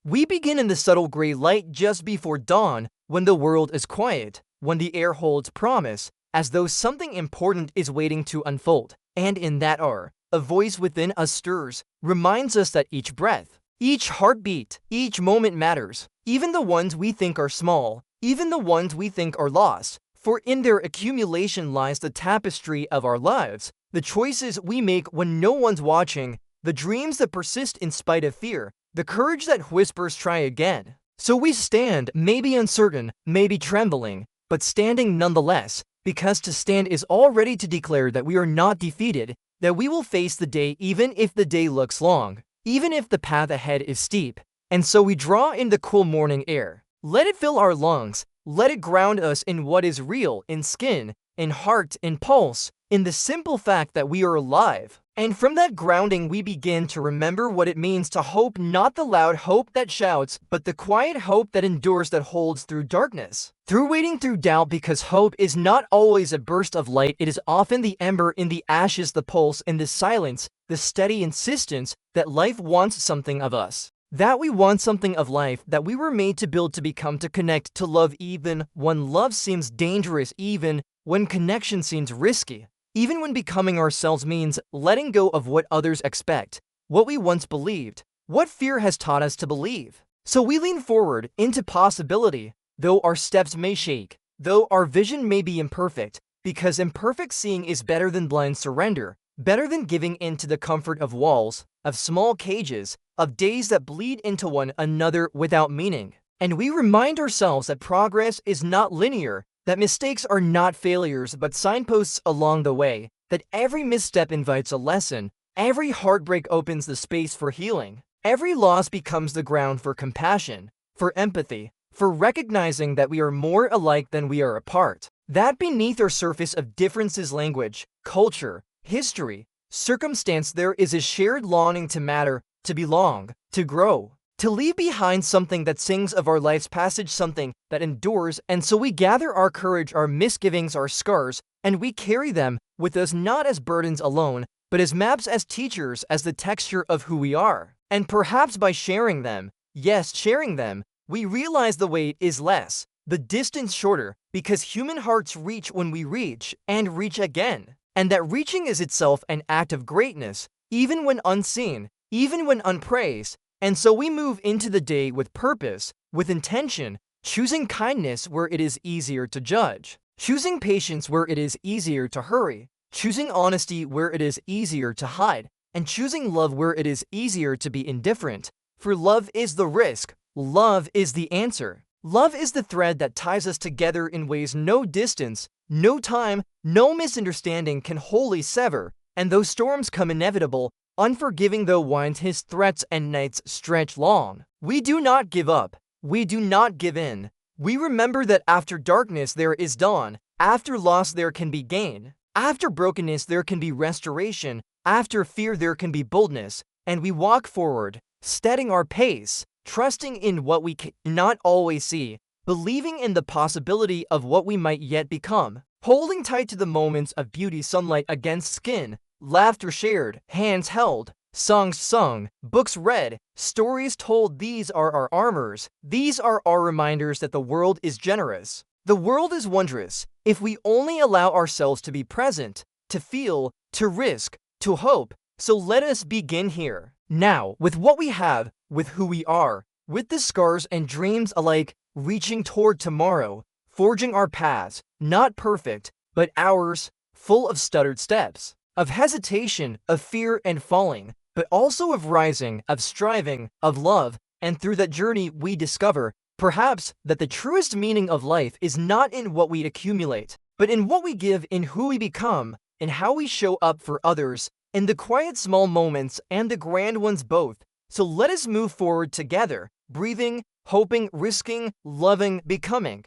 We begin in the subtle gray light just before dawn, when the world is quiet, when the air holds promise, as though something important is waiting to unfold. And in that hour, a voice within us stirs, reminds us that each breath, each heartbeat, each moment matters, even the ones we think are small, even the ones we think are lost. For in their accumulation lies the tapestry of our lives, the choices we make when no one's watching, the dreams that persist in spite of fear, the courage that whispers try again. So we stand, maybe uncertain, maybe trembling, but standing nonetheless, because to stand is already to declare that we are not defeated, that we will face the day even if the day looks long, even if the path ahead is steep. And so we draw in the cool morning air. Let it fill our lungs, let it ground us in what is real, in skin, in heart, in pulse, in the simple fact that we are alive. And from that grounding we begin to remember what it means to hope, not the loud hope that shouts, but the quiet hope that endures, that holds through darkness. Through waiting, through doubt, because hope is not always a burst of light, it is often the ember in the ashes, the pulse in the silence, the steady insistence that life wants something of us. That we want something of life, that we were made to build, to become, to connect, to love even when love seems dangerous, even when connection seems risky. Even when becoming ourselves means letting go of what others expect, what we once believed, what fear has taught us to believe. So we lean forward into possibility, though our steps may shake, though our vision may be imperfect, because imperfect seeing is better than blind surrender, better than giving in to the comfort of walls, of small cages, of days that bleed into one another without meaning. And we remind ourselves that progress is not linear, that mistakes are not failures but signposts along the way, that every misstep invites a lesson, every heartbreak opens the space for healing, every loss becomes the ground for compassion, for empathy, for recognizing that we are more alike than we are apart, that beneath our surface of differences, language, culture, history, circumstance, there is a shared longing to matter, to belong, to grow, to leave behind something that sings of our life's passage, something that endures. And so we gather our courage, our misgivings, our scars, and we carry them with us, not as burdens alone, but as maps, as teachers, as the texture of who we are. And perhaps by sharing them, yes, sharing them, we realize the weight is less, the distance shorter, because human hearts reach when we reach, and reach again. And that reaching is itself an act of greatness, even when unseen, even when unpraised. And so we move into the day with purpose, with intention, choosing kindness where it is easier to judge, choosing patience where it is easier to hurry, choosing honesty where it is easier to hide, and choosing love where it is easier to be indifferent. For love is the risk, love is the answer. Love is the thread that ties us together in ways no distance, no time, no misunderstanding can wholly sever. And though storms come inevitable, unforgiving though winds his threats and nights stretch long, we do not give up, we do not give in. We remember that after darkness there is dawn, after loss there can be gain, after brokenness there can be restoration, after fear there can be boldness, and we walk forward, steadying our pace, trusting in what we cannot always see, believing in the possibility of what we might yet become, holding tight to the moments of beauty, sunlight against skin, laughter shared, hands held, songs sung, books read, stories told. These are our armors. These are our reminders that the world is generous. The world is wondrous if we only allow ourselves to be present, to feel, to risk, to hope. So let us begin here, now, with what we have, with who we are, with the scars and dreams alike, reaching toward tomorrow, forging our paths, not perfect, but ours, full of stuttered steps, of hesitation, of fear and falling, but also of rising, of striving, of love. And through that journey we discover, perhaps, that the truest meaning of life is not in what we accumulate, but in what we give, in who we become, in how we show up for others, in the quiet small moments and the grand ones both. So let us move forward together, breathing, hoping, risking, loving, becoming.